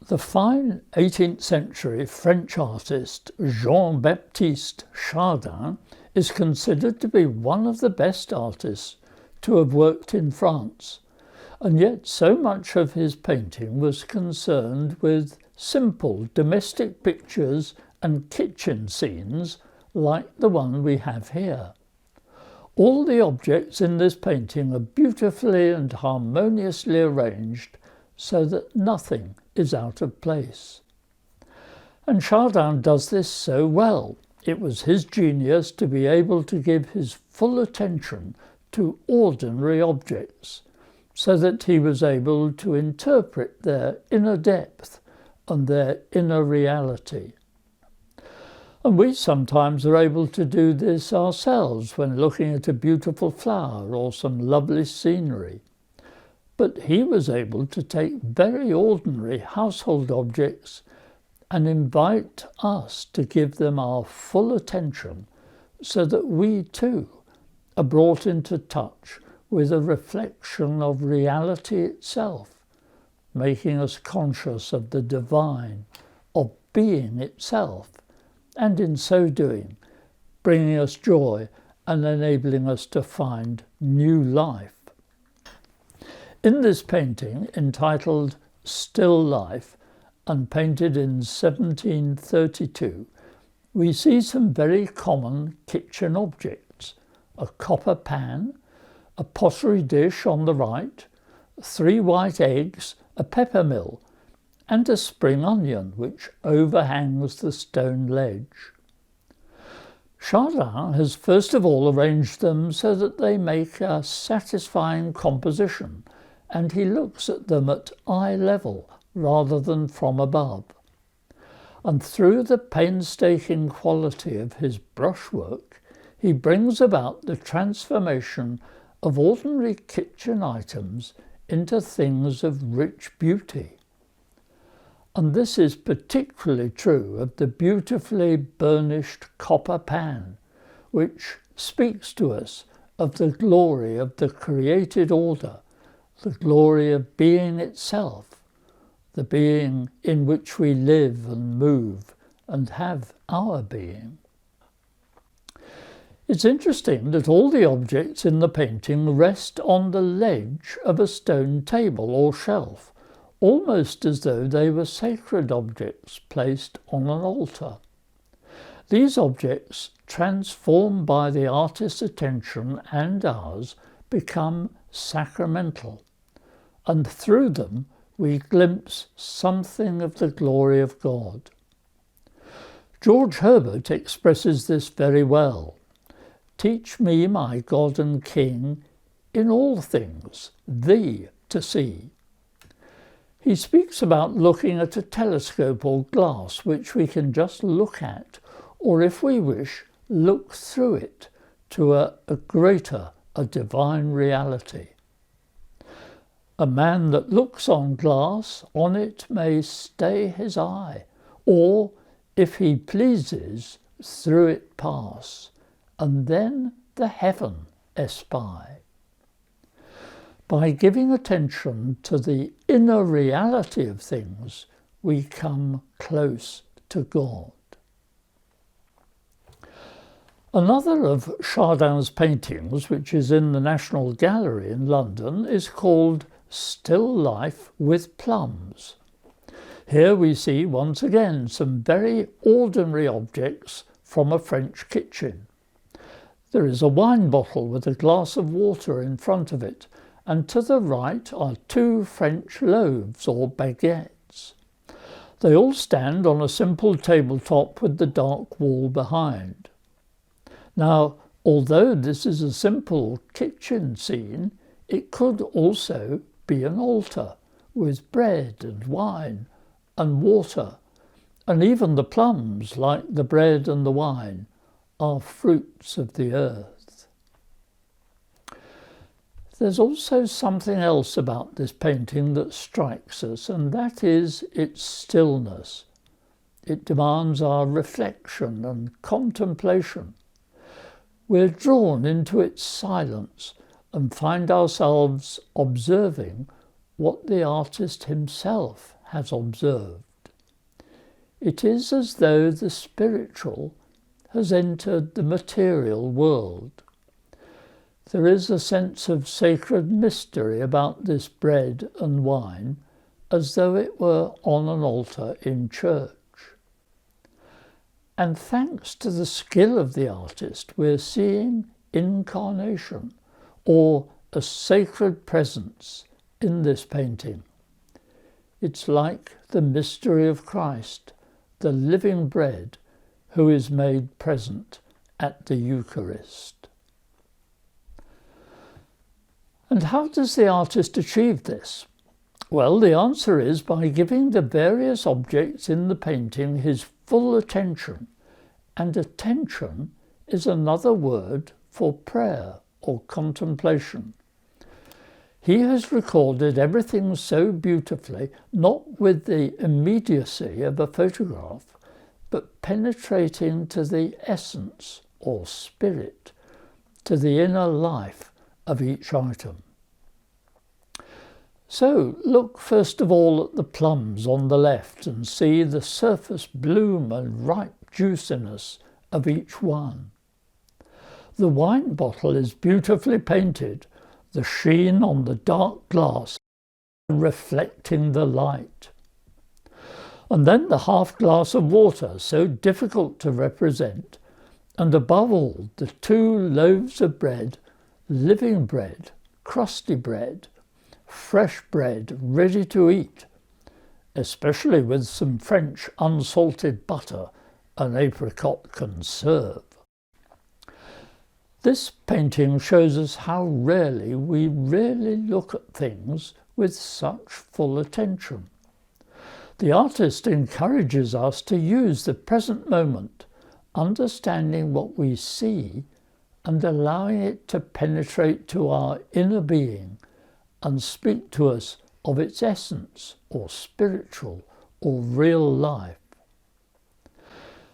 The fine 18th century French artist Jean-Baptiste Chardin is considered to be one of the best artists to have worked in France, and yet so much of his painting was concerned with simple domestic pictures and kitchen scenes like the one we have here. All the objects in this painting are beautifully and harmoniously arranged so that nothing is out of place. And Chardin does this so well. It was his genius to be able to give his full attention to ordinary objects, so that he was able to interpret their inner depth and their inner reality. And we sometimes are able to do this ourselves when looking at a beautiful flower or some lovely scenery. But he was able to take very ordinary household objects and invite us to give them our full attention so that we too are brought into touch with a reflection of reality itself, making us conscious of the divine, of being itself, and in so doing, bringing us joy and enabling us to find new life. In this painting, entitled Still Life, and painted in 1732, we see some very common kitchen objects: a copper pan, a pottery dish on the right, 3 white eggs, a pepper mill, and a spring onion which overhangs the stone ledge. Chardin has first of all arranged them so that they make a satisfying composition, and he looks at them at eye level rather than from above. And through the painstaking quality of his brushwork, he brings about the transformation of ordinary kitchen items into things of rich beauty. And this is particularly true of the beautifully burnished copper pan, which speaks to us of the glory of the created order, the glory of being itself, the being in which we live and move and have our being. It's interesting that all the objects in the painting rest on the ledge of a stone table or shelf, almost as though they were sacred objects placed on an altar. These objects, transformed by the artist's attention and ours, become sacramental, and through them we glimpse something of the glory of God. George Herbert expresses this very well. "Teach me, my God and King, in all things Thee to see." He speaks about looking at a telescope or glass which we can just look at, or if we wish, look through it to a greater, a divine reality. A man that looks on glass, on it may stay his eye, or, if he pleases, through it pass, and then the heaven espy. By giving attention to the inner reality of things, we come close to God. Another of Chardin's paintings, which is in the National Gallery in London, is called Still Life with Plums. Here we see once again some very ordinary objects from a French kitchen. There is a wine bottle with a glass of water in front of it, and to the right are 2 French loaves or baguettes. They all stand on a simple tabletop with the dark wall behind. Now, although this is a simple kitchen scene, it could also be an altar with bread and wine and water, and even the plums, like the bread and the wine, are fruits of the earth. There's also something else about this painting that strikes us, and that is its stillness. It demands our reflection and contemplation. We're drawn into its silence and find ourselves observing what the artist himself has observed. It is as though the spiritual has entered the material world. There is a sense of sacred mystery about this bread and wine, as though it were on an altar in church. And thanks to the skill of the artist, we're seeing incarnation, or a sacred presence, in this painting. It's like the mystery of Christ, the living bread, who is made present at the Eucharist. And how does the artist achieve this? Well, the answer is by giving the various objects in the painting his full attention, and attention is another word for prayer or contemplation. He has recorded everything so beautifully, not with the immediacy of a photograph, but penetrating to the essence or spirit, to the inner life of each item. So look first of all at the plums on the left and see the surface bloom and ripe juiciness of each one. The wine bottle is beautifully painted, the sheen on the dark glass reflecting the light. And then the half glass of water, so difficult to represent, and above all the 2 loaves of bread, living bread, crusty bread, fresh bread ready to eat, especially with some French unsalted butter and apricot conserve. This painting shows us how rarely we really look at things with such full attention. The artist encourages us to use the present moment, understanding what we see and allowing it to penetrate to our inner being and speak to us of its essence or spiritual or real life.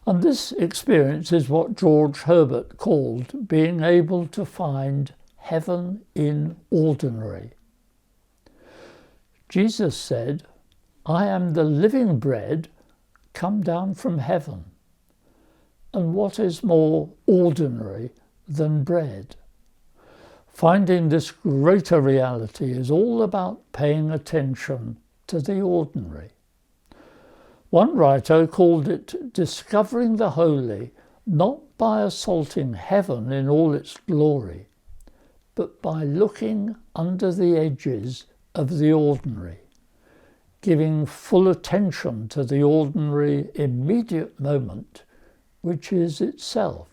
And this experience is what George Herbert called being able to find heaven in ordinary. Jesus said, "I am the living bread come down from heaven." And what is more ordinary than bread? Finding this greater reality is all about paying attention to the ordinary. One writer called it discovering the holy, not by assaulting heaven in all its glory, but by looking under the edges of the ordinary, giving full attention to the ordinary immediate moment, which is itself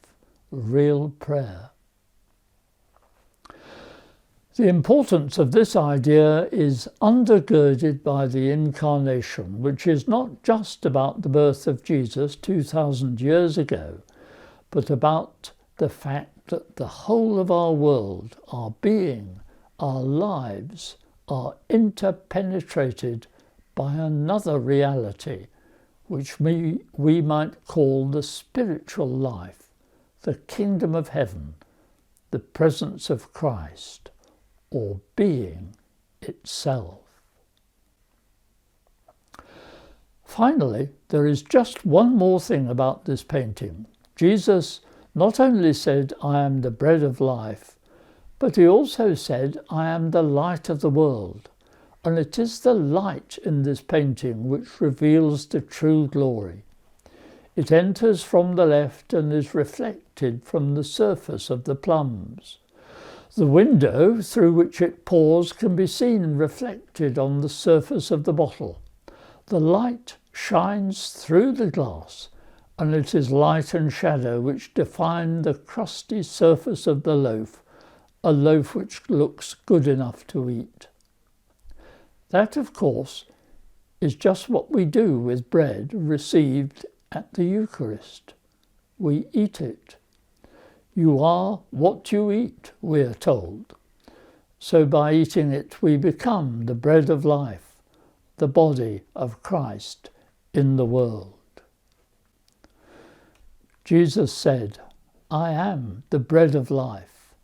real prayer. The importance of this idea is undergirded by the Incarnation, which is not just about the birth of Jesus 2,000 years ago, but about the fact that the whole of our world, our being, our lives, are interpenetrated by another reality, which we might call the spiritual life, the kingdom of heaven, the presence of Christ, or being itself. Finally, there is just one more thing about this painting. Jesus not only said, "I am the bread of life," but he also said, "I am the light of the world." And it is the light in this painting which reveals the true glory. It enters from the left and is reflected from the surface of the plums. The window through which it pours can be seen reflected on the surface of the bottle. The light shines through the glass, and it is light and shadow which define the crusty surface of the loaf, a loaf which looks good enough to eat. That, of course, is just what we do with bread received at the Eucharist. We eat it. You are what you eat, we are told. So by eating it, we become the bread of life, the body of Christ in the world. Jesus said, "I am the bread of life.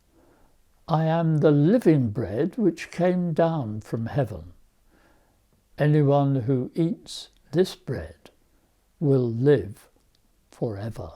I am the living bread which came down from heaven." Anyone who eats this bread will live forever.